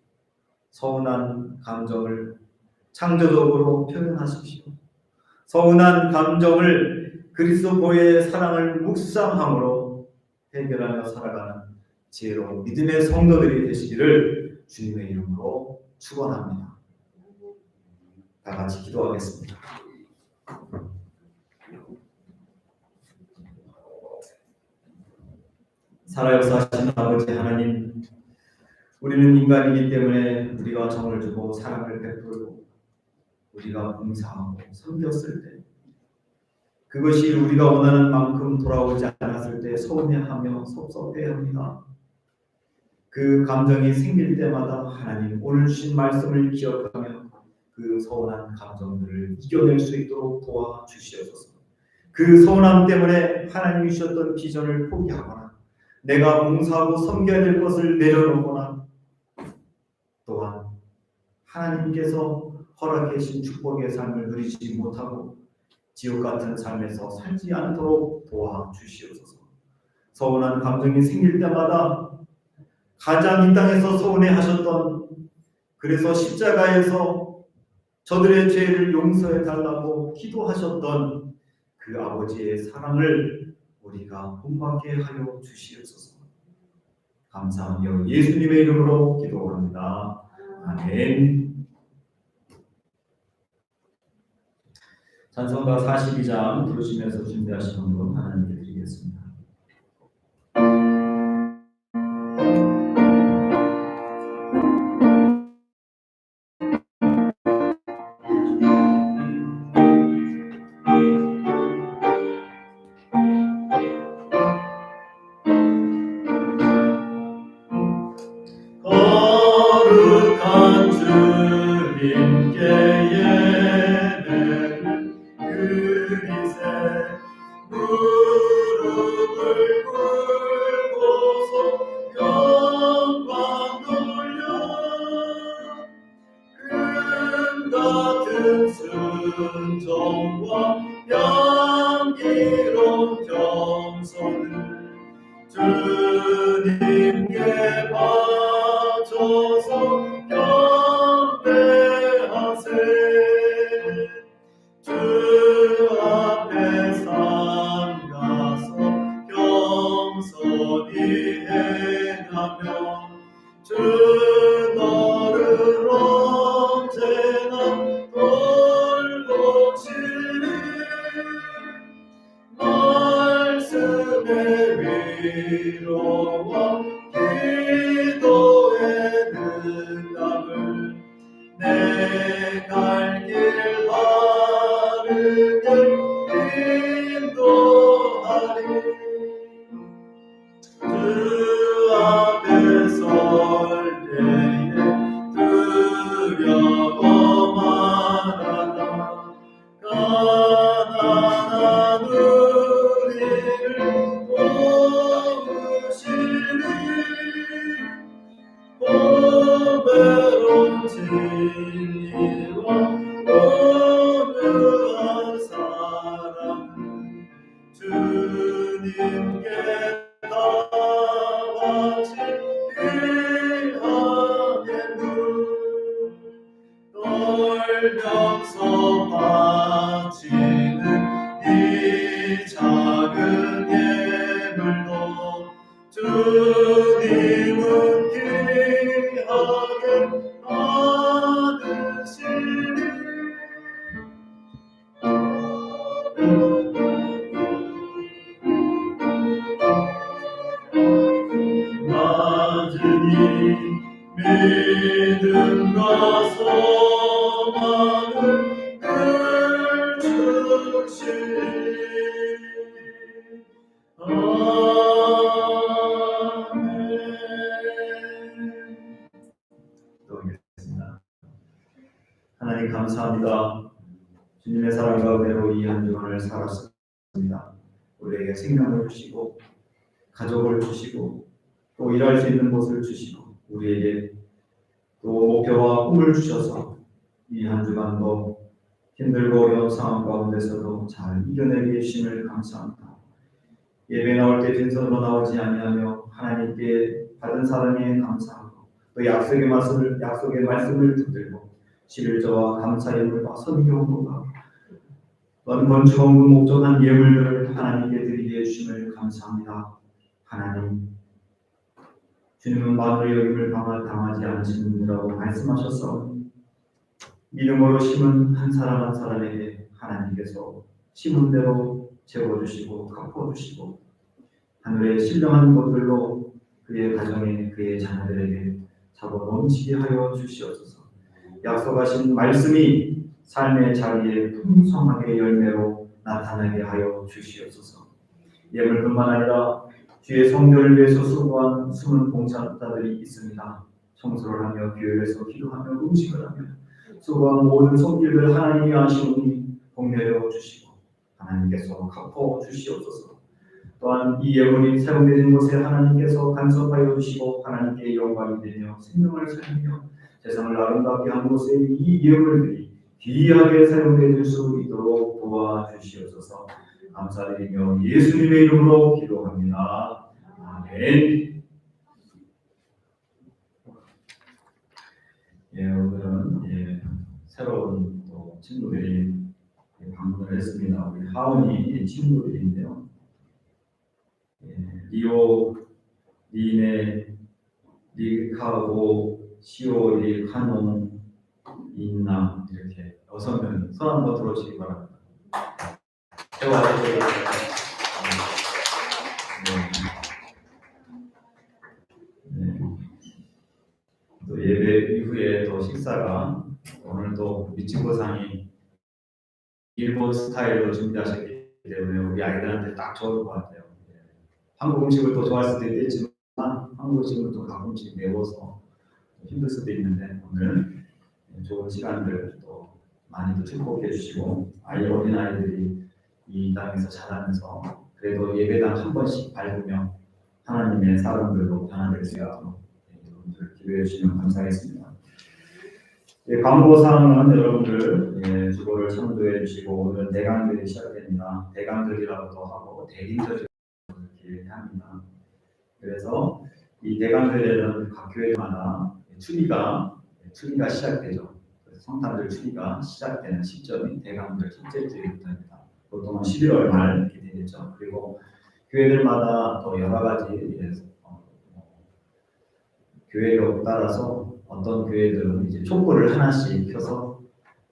서운한 감정을 창조적으로 표현하십시오. 서운한 감정을 그리스도의 사랑을 묵상함으로 해결하며 살아가는 지혜로운 믿음의 성도들이 되시기를 주님의 이름으로 축원합니다. 다 같이 기도하겠습니다. 살아 역사하시는 아버지 하나님, 우리는 인간이기 때문에 우리가 정을 주고 사랑을 베풀고 우리가 봉사하고 섬겼을 때 그것이 우리가 원하는 만큼 돌아오지 않았을 때 서운해하며 섭섭해합니다. 그 감정이 생길 때마다 하나님 오늘 주신 말씀을 기억하며 그 서운한 감정들을 이겨낼 수 있도록 도와주시옵소서. 그 서운함 때문에 하나님이 주셨던 비전을 포기하거나 내가 봉사하고 섬겨야 될 것을 내려놓거나 또한 하나님께서 허락해 주신 축복의 삶을 누리지 못하고 지옥 같은 삶에서 살지 않도록 도와주시옵소서. 서운한 감정이 생길 때마다 가장 이 땅에서 서운해하셨던, 그래서 십자가에서 저들의 죄를 용서해 달라고 기도하셨던 그 아버지의 사랑을 우리가 본받게 하여 주시옵소서. 감사하며 예수님의 이름으로 기도합니다. 아멘. 찬송가 42장 부르시면서 준비하시는 분 하나님께 드리겠습니다. 거룩한 주님께 예배를 드리세. 무릎을 꿇고서 영광 돌려 금 같은 순종과 향기로운 겸손을 주님께 바쳐서 경배하세. 주 앞에 삼가서 겸손히 행하며 주 너를 언제나 돌보시리. 말씀의 위로와 기도의 능감을 내 갈 길 바르게 인도하리. 주 앞에 설 때에 두려워 말하라. 가난한 우리를 도우시리. 보배로운 진리와 온유한 사랑은 주님께 다 바치 귀하겠누. 떨면서 바치는 이 작은 예물도 주님은 귀하게 받으시리. 믿음과 소망을 주시니 아멘. 기도하겠습니다. 하나님 감사합니다. 주님의 사랑과 은혜로 이 한 주간을 살았습니다. 우리에게 생명을 주시고 가족을 주시고 또 일할 수 있는 곳을 주시고 우리에게 또 목표와 꿈을 주셔서 이 한 주간도 힘들고 어려운 상황 가운데서도 잘 이겨내게 해주심을 감사합니다. 예배 나올 때 빈손으로 나오지 아니하며 하나님께 받은 사랑에 감사하고 또 약속의 말씀을 붙들고 11조와 감사의 물과 선교물과 또한 건축원금 목적한 예물들을 하나님께 드리게 해주심을 감사합니다. 하나님, 주님은 마누의 여김을 당하지 않으시는 분이라고 말씀하셔서 믿음으로 심은 한 사람 한 사람에게 하나님께서 심은 대로 채워주시고 갚아주시고 하늘의 신령한 것들로 그의 가정에 그의 자녀들에게 자고 넘치게 하여 주시옵소서. 약속하신 말씀이 삶의 자리에 풍성하게 열매로 나타나게 하여 주시옵소서. 예물뿐만 아니라 주의 성결을 위해서 수고한 숨은 봉사자들이 있습니다. 청소를 하며 교회에서 기도하며 음식을 하며 수고한 모든 손길을 하나님이 아시오니 복내려 주시고 하나님께서 갚아 주시옵소서. 또한 이 예물이 사용되는 곳에 하나님께서 간섭하여 주시고 하나님께 영광이 되며 생명을 살리며 세상을 아름답게 한 곳에 이 예물들이 귀하게 사용될 수 있도록 도와주시옵소서. 감사드리며 예수님의 이름으로 기도합니다. 아멘. 오늘은 새로운 또 친구들이 방문을 했습니다. 우리 하원이 친구들인데요. 리오, 리네, 리카고, 시오리, 카농, 인나 이렇게 6명 손 한번 들어주시기 바랍니다. 또 예배 이후에 또 식사가 오늘 또 미치고상이 일본 스타일로 준비하셨기 때문에 우리 아이들한테 딱 좋을 것 같아요. 한국 음식을 또 좋아할 수도 있겠지만 한국 음식은 또 가끔씩 매워서 힘들 수도 있는데 오늘 좋은 시간들 또 많이 축복해 주시고 어린 아이들이 이 땅에서 자라면서 그래도 예배당 한 번씩 밟으며 하나님의 사람들로 변화될 수 있도록 여러분들 기도해 주시면 감사하겠습니다. 광고사항은 여러분들 주보를 참조해 주시고 오늘 대강들이 시작됩니다. 대강들이라고도 하고 대림절 이렇게 합니다. 그래서 이 대강절에는 각 교회마다 추리가 시작되죠. 성탄절 추리가 시작되는 시점이 대강절 첫째 주일부터입니다. 보통은 11월 말 이렇게 되겠죠. 그리고 교회들마다 또 여러 가지 교회로 따라서 어떤 교회들은 이제 촛불을 하나씩 켜서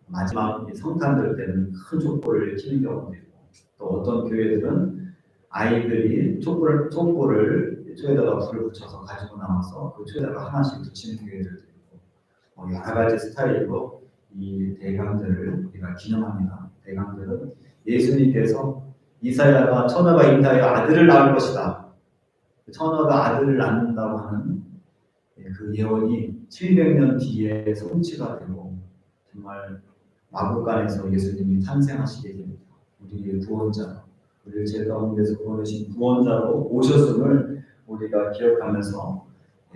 마지막 성탄절 때는 큰 촛불을 켜는 경우도 있고 또 어떤 교회들은 아이들이 촛불을 초에다가 불을 붙여서 가지고 나와서 그 초에다가 하나씩 붙이는 교회들도 있고 여러 가지 스타일로 이 대강절을 우리가 기념합니다. 대강절은 예수님께서 이사야가 처녀가 잉타하여 아들을 낳을 것이다. 처녀가 아들을 낳는다고 하는 그 예언이 700년 뒤에 성취가 되고 정말 마구간에서 예수님이 탄생하시게 됩니다. 우리의 구원자, 우리를 죄 가운데서 구원하신 구원자로 오셨음을 우리가 기억하면서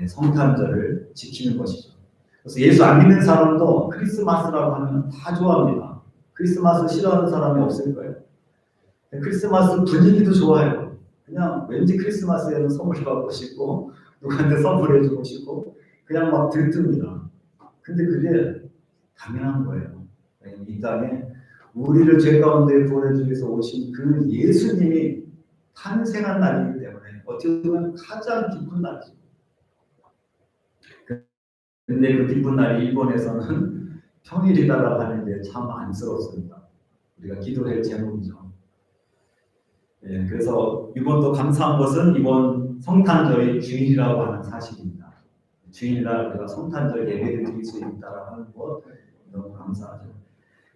성탄절을 지키는 것이죠. 그래서 예수 안 믿는 사람도 크리스마스라고 하면 다 좋아합니다. 크리스마스 싫어하는 사람이 없을 거예요. 크리스마스 분위기도 좋아요. 그냥 왠지 크리스마스에는 선물 받고 싶고 누구한테 선물해주고 싶고 그냥 막 들뜹니다. 근데 그게 당연한 거예요. 이 땅에 우리를 죄 가운데 구원해주기 위해서 오신 그 예수님이 탄생한 날이기 때문에 어떻게 보면 가장 기쁜 날이죠. 근데 그 기쁜 날이 일본에서는 평일이다라고 하는데 참 안쓰럽습니다. 우리가 기도할 제목이죠. 그래서 이번 또 감사한 것은 이번 성탄절의 주일이라고 하는 사실입니다. 주일날 우리가 성탄절 예배를 드릴 수 있다라는 것 너무 감사하죠.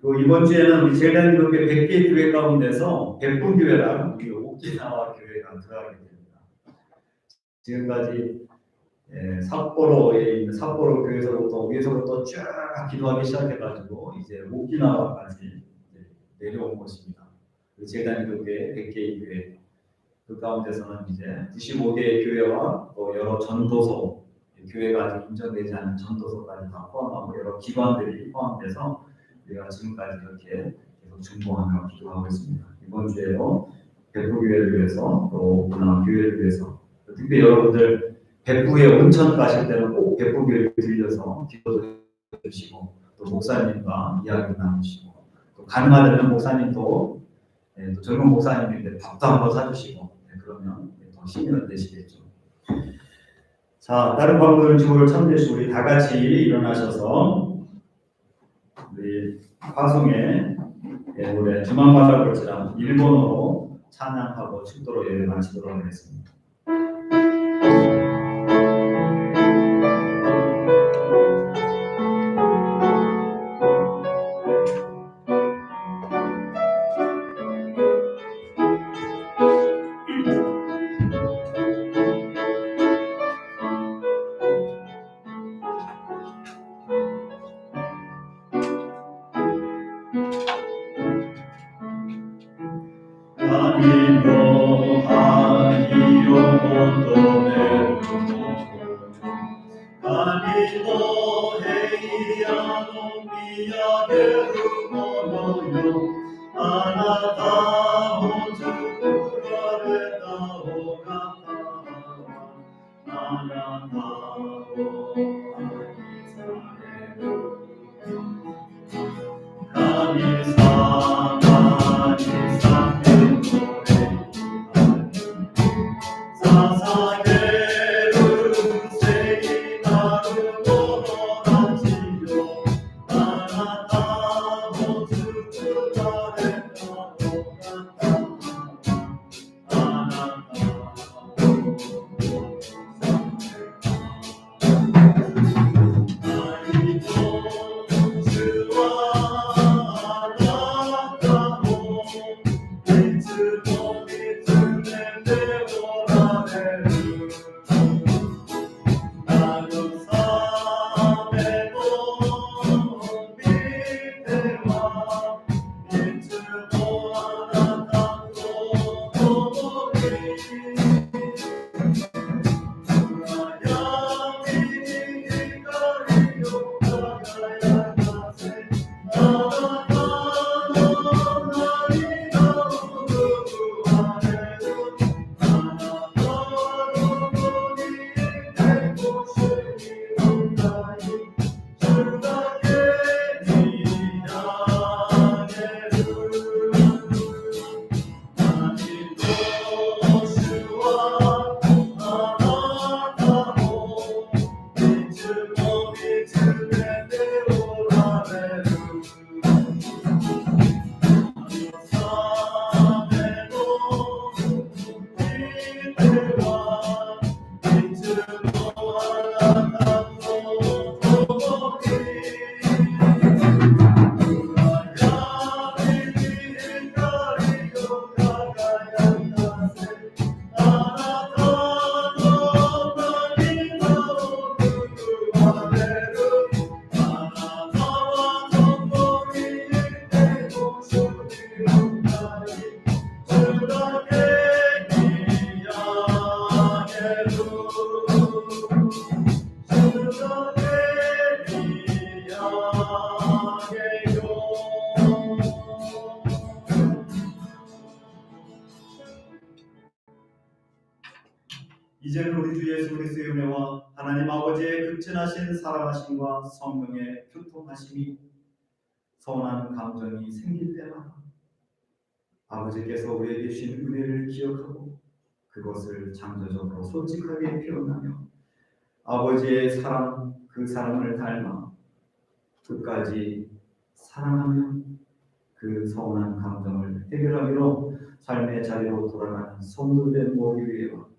그리고 이번 주에는 우리 제일단교회 100개 교회 가운데서 백부교회랑 우리 오키나와 교회가 들어가게 됩니다. 지금까지 삿포로에 있는 삿포로 교회에서부터 위에서부터 쭉 기도하기 시작해가지고 이제 오키나와까지 내려온 것입니다. 제일단교회 100개의 교회 그 가운데서는 이제 95개의 교회와 또 여러 전도서 교회가 아직 인정되지 않은 전도서까지 다 포함하고 여러 기관들이 포함돼서 우리가 지금까지 이렇게 계속 중보하며 기도하고 있습니다. 이번 주에도 백부교회를 위해서 또 문화교회를 위해서 특히 여러분들 백부에 온천 가실 때는 꼭 백부교회를 들려서 기도도 해주시고 또 목사님과 이야기 나누시고 또 가능하다면 목사님도 또 젊은 목사님인데 밥도 한번 사주시고 그러면 더 힘이 되시겠죠. 자, 다른 방법을 주보를 참조해주시고 우리 다 같이 일어나셔서 우리 화송의 노래 주만바다 골지랑 일본어로 찬양하고 축도로 예배 마치도록 하겠습니다. 이제는 우리 주 예수 그리스도의 은혜와 하나님 아버지의 극진하신 사랑하심과 성령의 교통하심이 선한 감정이 생길 때마다 아버지께서 우리에게 주신 은혜를 기억하고 그것을 창조적으로 솔직하게 표현하며 아버지의 사랑, 그 사랑을 닮아 끝까지 사랑하며 그 서운한 감정을 해결하기로 삶의 자리로 돌아가는 성도된 모두 위에와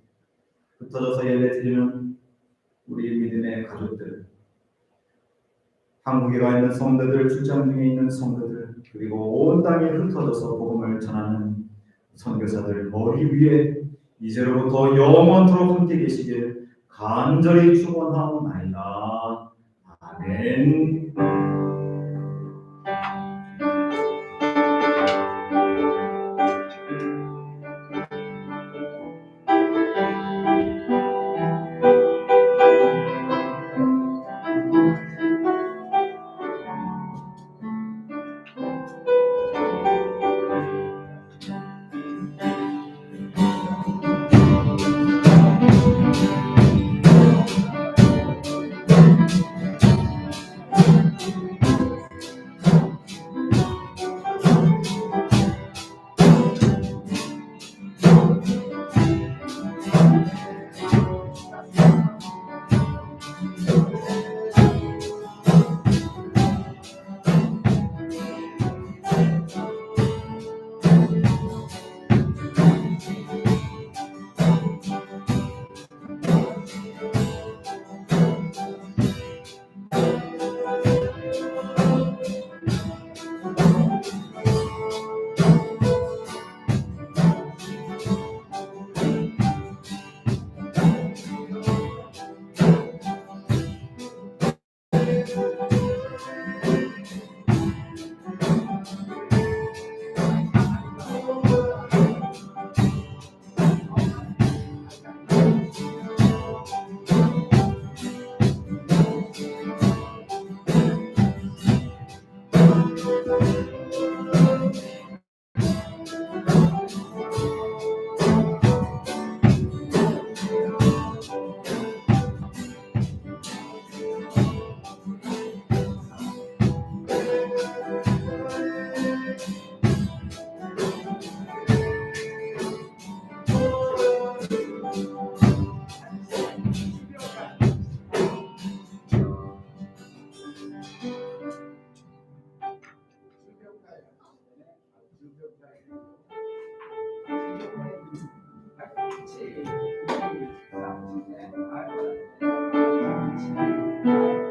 흩어져서 예배드리는 우리 믿음의 가족들, 한국에 가 있는 성도들, 출장 중에 있는 성도들, 그리고 온 땅에 흩어져서 복음을 전하는 선교사들 머리 위에 이제로부터 영원토록 함께 계시길 간절히 축원하옵나이다. 아멘.